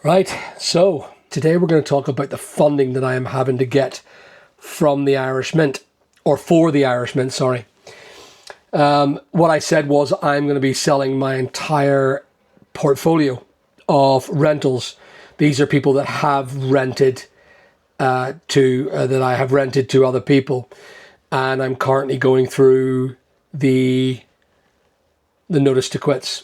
Right, so today we're going to talk about the funding that I am having to get from the Irish Mint, or for the Irish Mint, sorry. What I said was I'm going to be selling my entire portfolio of rentals. These are people that have rented that I have rented to other people, and I'm currently going through the notice to quits.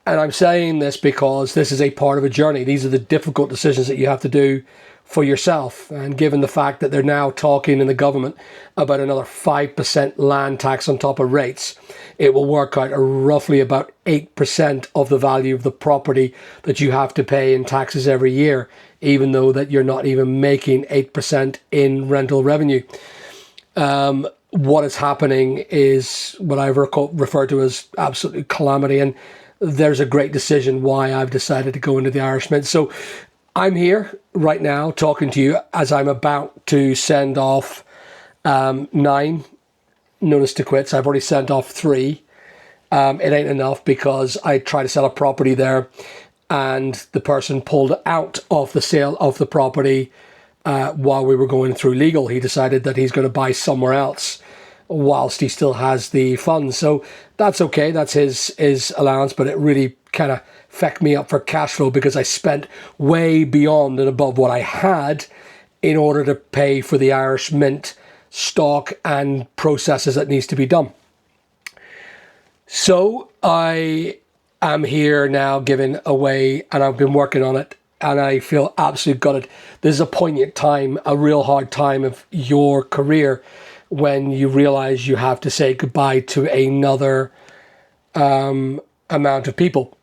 And I'm saying this because this is a part of a journey. These are the difficult decisions that you have to do for yourself. And given the fact that they're now talking in the government about another 5% land tax on top of rates, it will work out roughly about 8% of the value of the property that you have to pay in taxes every year, even though that you're not even making 8% in rental revenue. What is happening is what I refer to as absolute calamity. And there's a great decision why I've decided to go into the Irish Mint. So I'm here right now talking to you as I'm about to send off 9 notice to quits. I've already sent off 3. It ain't enough because I tried to sell a property there and the person pulled out of the sale of the property while we were going through legal. He decided that he's going to buy somewhere else whilst he still has the funds. So that's okay. That's his allowance, but it really kind of fecked me up for cash flow because I spent way beyond and above what I had in order to pay for the Irish Mint stock and processes that needs to be done. So I am here now giving away, and I've been working on it, and I feel absolutely gutted. This is a poignant time, a real hard time of your career, when you realize you have to say goodbye to another amount of people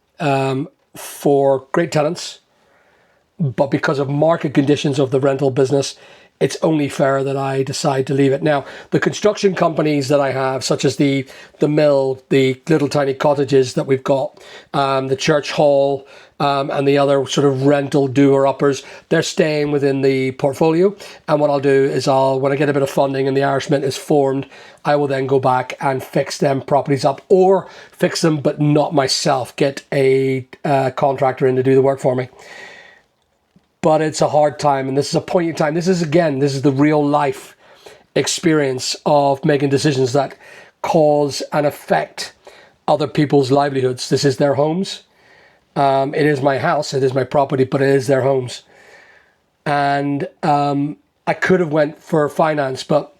for great tenants. But because of market conditions of the rental business, it's only fair that I decide to leave it. Now, the construction companies that I have, such as the mill, the little tiny cottages that we've got, the church hall, and the other sort of rental doer-uppers, they're staying within the portfolio. And what I'll do is when I get a bit of funding and the Irish Mint is formed, I will then go back and fix them properties up, or fix them but not myself, get a contractor in to do the work for me. But it's a hard time, and this is a poignant time. This is the real life experience of making decisions that cause and affect other people's livelihoods. This is their homes. It is my house, it is my property, but it is their homes. And I could have went for finance, but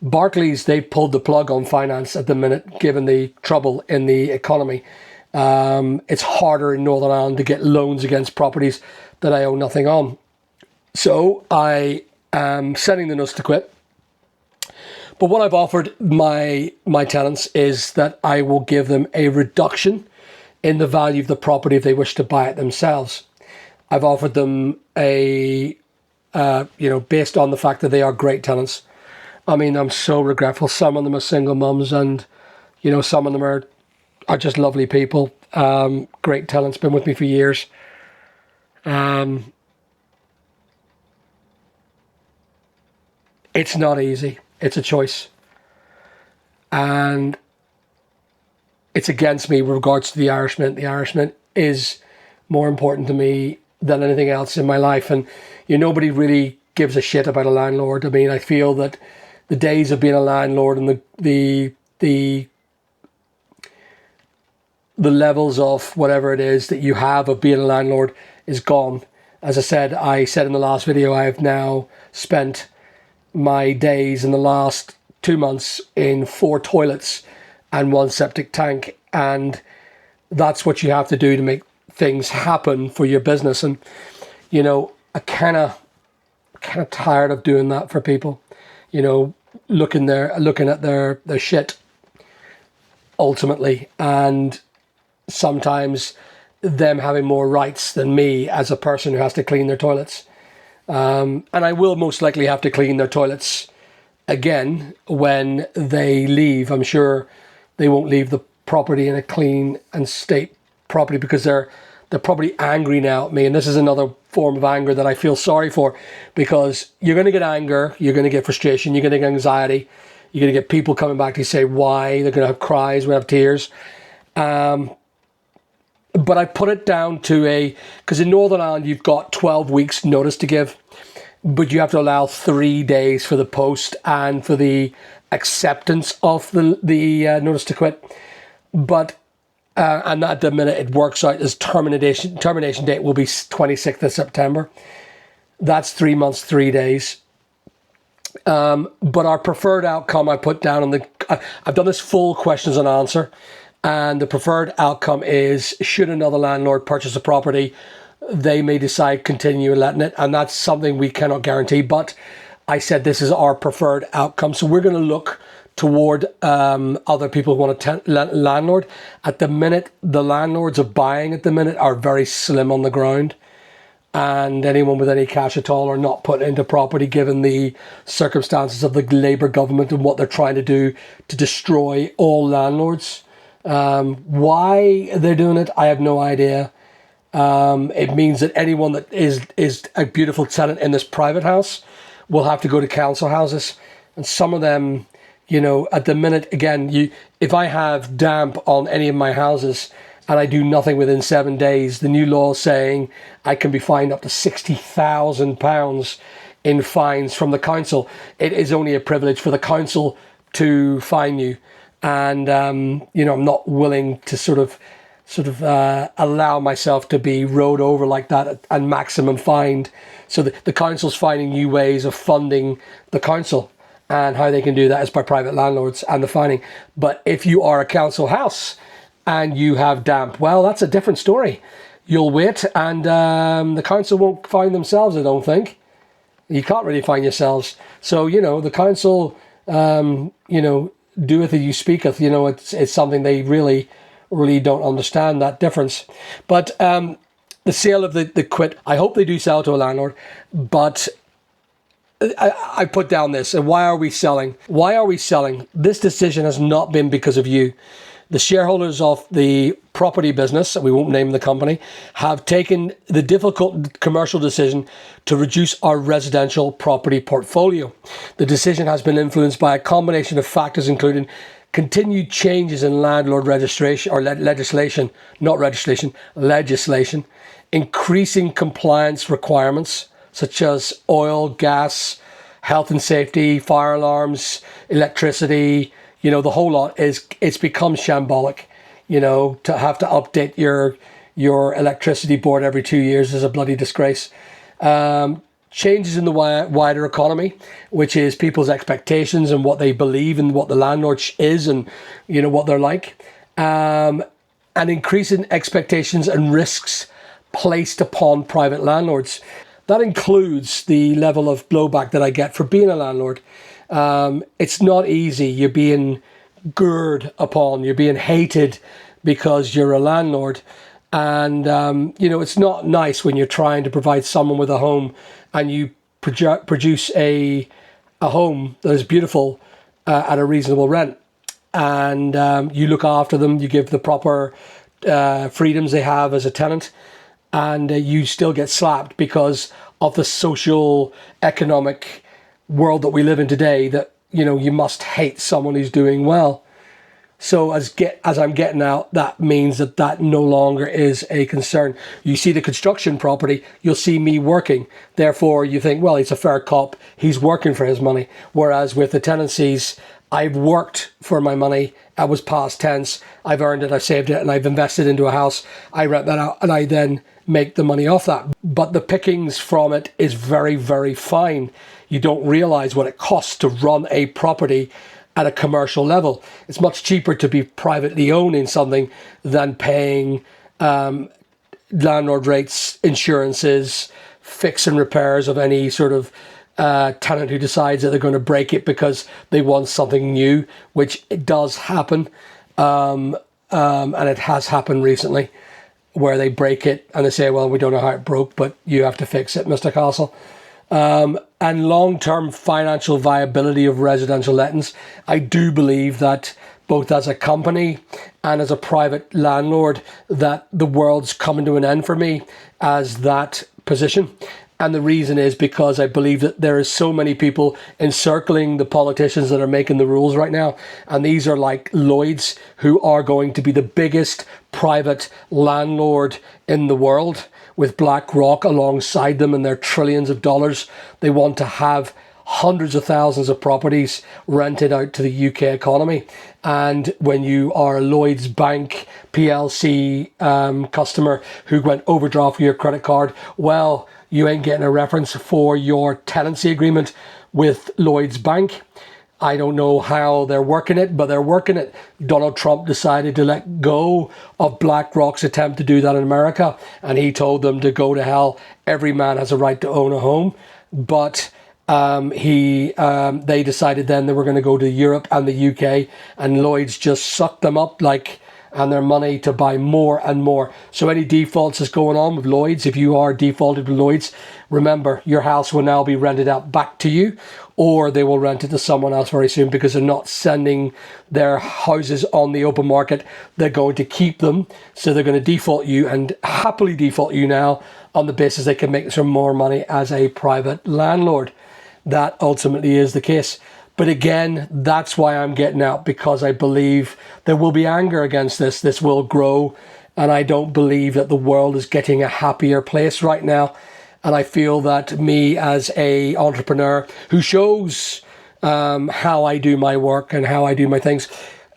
Barclays, they pulled the plug on finance at the minute, given the trouble in the economy. It's harder in Northern Ireland to get loans against properties that I owe nothing on. So I am sending the notice to quit. But what I've offered my tenants is that I will give them a reduction in the value of the property if they wish to buy it themselves. I've offered them based on the fact that they are great tenants. I mean, I'm so regretful. Some of them are single mums, and some of them are just lovely people. Great tenants, been with me for years. It's not easy. It's a choice. And it's against me with regards to the Irish Mint. The Irish Mint is more important to me than anything else in my life. And nobody really gives a shit about a landlord. I mean, I feel that the days of being a landlord and the levels of whatever it is that you have of being a landlord is gone. As I said in the last video, I have now spent my days in the last 2 months in 4 toilets and 1 septic tank, and that's what you have to do to make things happen for your business. And I kind of tired of doing that for people, looking at their shit ultimately, and sometimes them having more rights than me as a person who has to clean their toilets. And I will most likely have to clean their toilets again when they leave. I'm sure they won't leave the property in a clean and state property because they're probably angry now at me. And this is another form of anger that I feel sorry for, because you're going to get anger, you're going to get frustration, you're going to get anxiety, you're going to get people coming back to you say why, they're going to have cries, we're going to have tears. but I put it down to because in Northern Ireland you've got 12 weeks notice to give, but you have to allow 3 days for the post and for the acceptance of the notice to quit. But and at the minute it works out as termination date will be 26th of September. That's 3 months, 3 days. But our preferred outcome I put down on I've done this full questions and answer, and the preferred outcome is, should another landlord purchase a property, they may decide continue letting it, and that's something we cannot guarantee. But I said this is our preferred outcome, so we're going to look toward other people who want a landlord. At the minute, the landlords are buying at the minute are very slim on the ground, and anyone with any cash at all are not put into property given the circumstances of the Labour government and what they're trying to do to destroy all landlords. Why they're doing it, I have no idea. It means that anyone that is a beautiful tenant in this private house will have to go to council houses, and some of them, at the minute, again, if I have damp on any of my houses and I do nothing within 7 days, the new law is saying I can be fined up to £60,000 in fines from the council. It is only a privilege for the council to fine you. And, I'm not willing to sort of allow myself to be rode over like that and maximum fined. So the council's finding new ways of funding the council, and how they can do that is by private landlords and the fining. But if you are a council house and you have damp, well, that's a different story. You'll wait, and the council won't fine themselves, I don't think. You can't really fine yourselves. So, the council, doeth as you speaketh. It's something they really don't understand, that difference. But the sale of the quit, I hope they do sell to a landlord. But I put down this, and why are we selling? Why are we selling? This decision has not been because of you. The shareholders of the property business, we won't name the company, have taken the difficult commercial decision to reduce our residential property portfolio. The decision has been influenced by a combination of factors, including continued changes in landlord registration or legislation, increasing compliance requirements such as oil, gas, health and safety, fire alarms, electricity, the whole lot. It's become shambolic. To have to update your electricity board every 2 years is a bloody disgrace. Changes in the wider economy, which is people's expectations and what they believe and what the landlord is and, what they're like. And increasing expectations and risks placed upon private landlords. That includes the level of blowback that I get for being a landlord. It's not easy. You're being gored upon. You're being hated because you're a landlord. And, it's not nice when you're trying to provide someone with a home and you produce a home that is beautiful at a reasonable rent. And you look after them. You give the proper freedoms they have as a tenant. And you still get slapped because of the social economic world that we live in today, that you must hate someone who's doing well. So as I'm getting out, that means that no longer is a concern. You see the construction property, you'll see me working. Therefore, you think, well, he's a fair cop. He's working for his money. Whereas with the tenancies, I've worked for my money. I was past tense. I've earned it. I've saved it, and I've invested into a house. I rent that out, and I then make the money off that. But the pickings from it is very, very fine. You don't realize what it costs to run a property at a commercial level. It's much cheaper to be privately owning something than paying landlord rates, insurances, fix and repairs of any sort of tenant who decides that they're going to break it because they want something new, which it does happen. And it has happened recently, where they break it and they say, well, we don't know how it broke, but you have to fix it, Mr. Castle. And long-term financial viability of residential lettings. I do believe that both as a company and as a private landlord, that the world's coming to an end for me as that position. And the reason is because I believe that there is so many people encircling the politicians that are making the rules right now. And these are like Lloyd's, who are going to be the biggest private landlord in the world, with BlackRock alongside them and their trillions of dollars. They want to have hundreds of thousands of properties rented out to the UK economy. And when you are a Lloyd's Bank PLC customer who went overdraft with your credit card, well, you ain't getting a reference for your tenancy agreement with Lloyd's Bank. I don't know how they're working it, but they're working it. Donald Trump decided to let go of BlackRock's attempt to do that in America, and he told them to go to hell. Every man has a right to own a home. But they decided then they were going to go to Europe and the UK, and Lloyd's just sucked them up and their money to buy more and more. So any defaults that's going on with Lloyd's, if you are defaulted with Lloyd's, remember your house will now be rented out back to you, or they will rent it to someone else very soon, because they're not sending their houses on the open market. They're going to keep them. So they're going to default you, and happily default you now, on the basis they can make some more money as a private landlord. That ultimately is the case. But again, that's why I'm getting out, because I believe there will be anger against this. This will grow. And I don't believe that the world is getting a happier place right now. And I feel that me as a entrepreneur who shows how I do my work and how I do my things,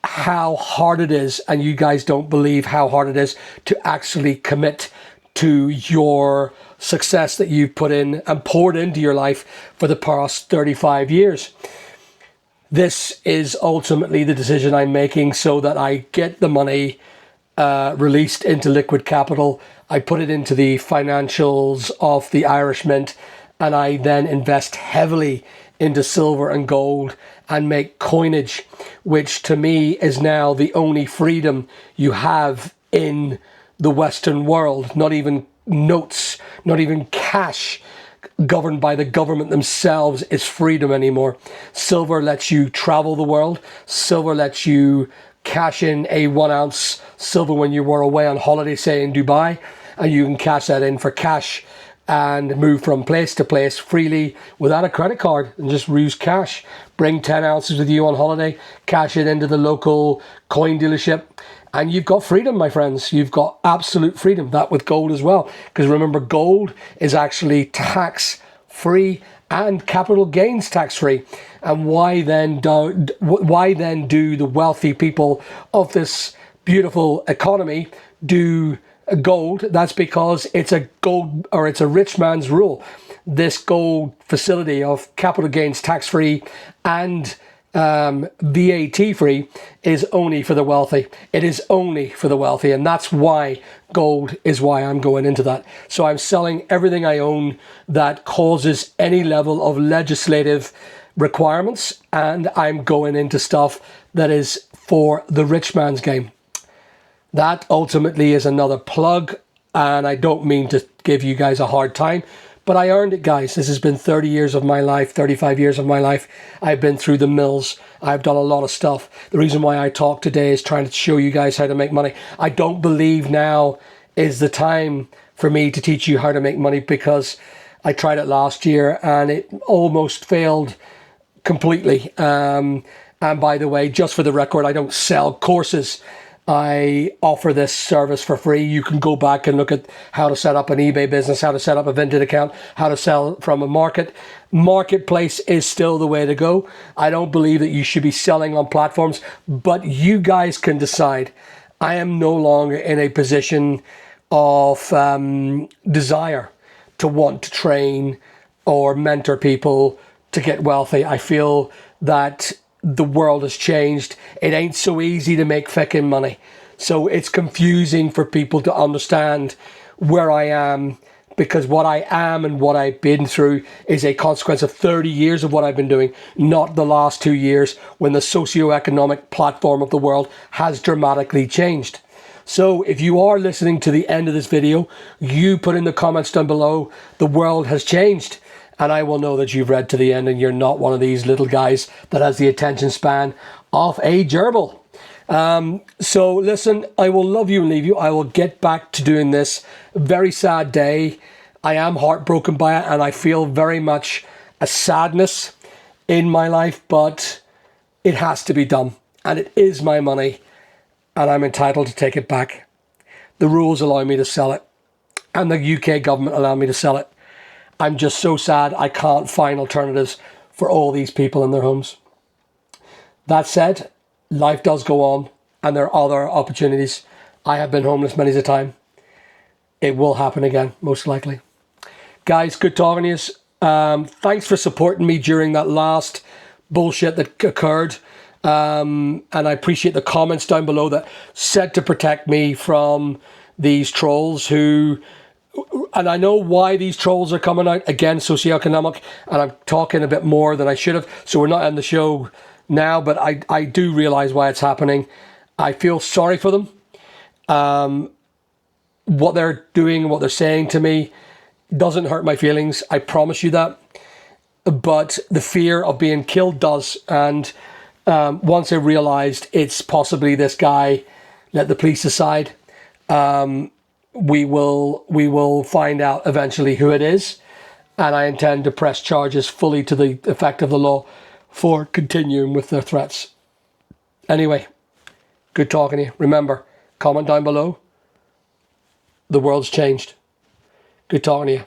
how hard it is, and you guys don't believe how hard it is to actually commit to your success that you've put in and poured into your life for the past 35 years. This is ultimately the decision I'm making, so that I get the money released into liquid capital. I put it into the financials of the Irish Mint, and I then invest heavily into silver and gold and make coinage, which to me is now the only freedom you have in the Western world. Not even notes, not even cash governed by the government themselves is freedom anymore. Silver lets you travel the world. Silver lets you cash in a 1 ounce silver when you were away on holiday, say in Dubai, and you can cash that in for cash and move from place to place freely without a credit card, and just use cash. Bring 10 ounces with you on holiday, cash it into the local coin dealership, and you've got freedom, my friends. You've got absolute freedom. That with gold as well, because remember, gold is actually tax free and capital gains tax free. And why then do the wealthy people of this beautiful economy do gold? That's because it's a gold, or it's a rich man's rule. This gold facility of capital gains tax free and VAT free is only for the wealthy. It is only for the wealthy, and that's why gold is why I'm going into that. So I'm selling everything I own that causes any level of legislative requirements, and I'm going into stuff that is for the rich man's game. That ultimately is another plug, and I don't mean to give you guys a hard time, but I earned it, guys. This has been 30 years of my life, 35 years of my life. I've been through the mills. I've done a lot of stuff. The reason why I talk today is trying to show you guys how to make money. I don't believe now is the time for me to teach you how to make money, because I tried it last year and it almost failed completely. And by the way, just for the record, I don't sell courses. I offer this service for free. You can go back and look at how to set up an eBay business, how to set up a Vinted account, how to sell from a marketplace is still the way to go. I don't believe that you should be selling on platforms, but you guys can decide. I am no longer in a position of desire to want to train or mentor people to get wealthy. I feel that the world has changed. It ain't so easy to make fucking money. So it's confusing for people to understand where I am, because what I am and what I've been through is a consequence of 30 years of what I've been doing, not the last 2 years when the socioeconomic platform of the world has dramatically changed. So if you are listening to the end of this video, you put in the comments down below, the world has changed. And I will know that you've read to the end and you're not one of these little guys that has the attention span of a gerbil. So listen, I will love you and leave you. I will get back to doing this. Very sad day. I am heartbroken by it, and I feel very much a sadness in my life, but it has to be done. And it is my money, and I'm entitled to take it back. The rules allow me to sell it, and the UK government allow me to sell it. I'm just so sad I can't find alternatives for all these people in their homes. That said, life does go on, and there are other opportunities. I have been homeless many a time. It will happen again, most likely. Guys, good talking to you. Thanks for supporting me during that last bullshit that occurred. And I appreciate the comments down below that said to protect me from these trolls who... And I know why these trolls are coming out. Again, socioeconomic. And I'm talking a bit more than I should have. So we're not on the show now, but I do realise why it's happening. I feel sorry for them. What they're doing, what they're saying to me doesn't hurt my feelings. I promise you that. But the fear of being killed does. And once I realised it's possibly this guy, let the police decide. We will find out eventually who it is, and I intend to press charges fully to the effect of the law for continuing with their threats. Anyway, good talking to you. Remember, comment down below. The world's changed. Good talking to you.